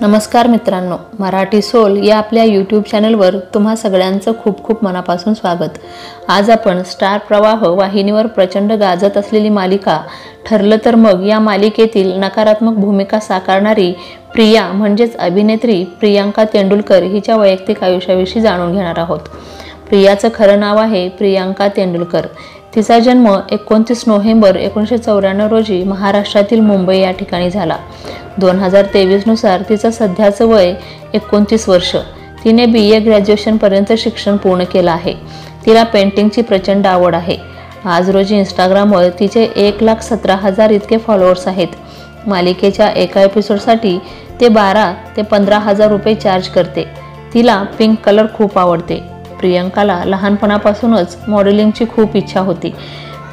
नमस्कार मित्रांनो, मराठी सोल या आपल्या यूट्यूब चॅनलवर तुम्हा सगळ्यांचं खूप खूप मनापासून स्वागत। आज आपण स्टार प्रवाह वाहिनीवर प्रचंड गाजत असलेली मालिका ठरलं तर मग या मालिकेतील नकारात्मक भूमिका साकारणारी प्रिया म्हणजेच अभिनेत्री प्रियांका तेंडुलकर हिच्या वैयक्तिक आयुष्याविषयी जाणून घेणार आहोत। प्रियाचं खरं नाव आहे प्रियांका तेंडुलकर। तिचा जन्म 29 नोव्हेंबर 1994 रोजी महाराष्ट्रातील मुंबई या ठिकाणी झाला। 2023 नुसार तिचं सध्याचं वय 29 वर्ष। तिने BA ग्रॅज्युएशन पर्यंत शिक्षण पूर्ण केलं आहे। तिला पेंटिंगची प्रचंड आवड आहे। आज रोजी इंस्टाग्रामवर तिचे 1,17,000 इतके फॉलोअर्स आहेत। मालिकेच्या एका एपिसोडसाठी ते 12 ते 15,000 रुपये चार्ज करते। तिला पिंक कलर खूप आवडते। प्रियांकाला लहानपणापासूनच मॉडेलिंगची खूप इच्छा होती।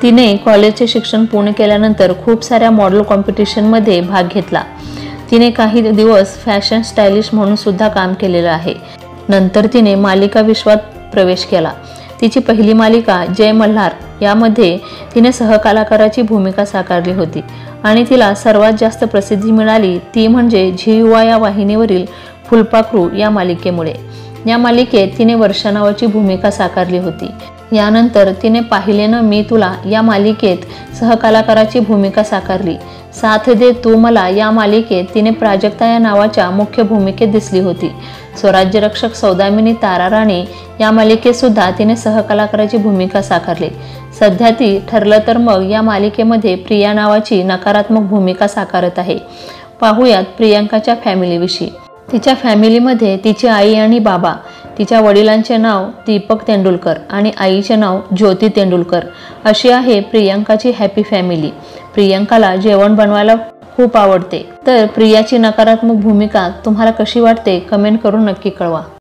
तिने कॉलेजचे शिक्षण पूर्ण केल्यानंतर खूप साऱ्या मॉडेल कॉम्पिटिशनमध्ये भाग घेतला। तिने काही दिवस फॅशन स्टायलिश म्हणून सुद्धा काम केलेलं आहे। नंतर तिने मालिका विश्वात प्रवेश केला। तिची पहिली मालिका जय मल्हार यामध्ये तिने सहकलाकाराची भूमिका साकारली होती आणि तिला सर्वात जास्त प्रसिद्धी मिळाली ती म्हणजे झी युवा या वाहिनीवरील फुलपाखरू या मालिकेमुळे। या मालिकेत तिने वर्षा नावाची भूमिका साकारली होती। यानंतर तिने पाहिले न मी तुला या मालिकेत सहकलाकाराची भूमिका साकारली। साथ दे तू मला या मालिकेत तिने प्राजक्ता या नावाच्या मुख्य भूमिकेत दिसली होती। स्वराज्य रक्षक सौदामिनी तारा राणी या मालिकेत सुद्धा तिने सहकलाकाराची भूमिका साकारली। सध्या ती ठरलं तर मग या मालिकेमध्ये प्रिया नावाची नकारात्मक भूमिका साकारत आहे। पाहूयात प्रियांकाच्या फॅमिलीविषयी। तिच्या फॅमिलीमध्ये तिची आई आणि बाबा, तिच्या वडिलांचे नाव दीपक तेंडुलकर आणि आईचे नाव ज्योती तेंडुलकर अशी आहे प्रियांकाची हॅपी फॅमिली। प्रियांकाला जेवण बनवायला खूप आवडते। तर प्रियाची नकारात्मक भूमिका तुम्हाला कशी वाटते कमेंट करून नक्की कळवा।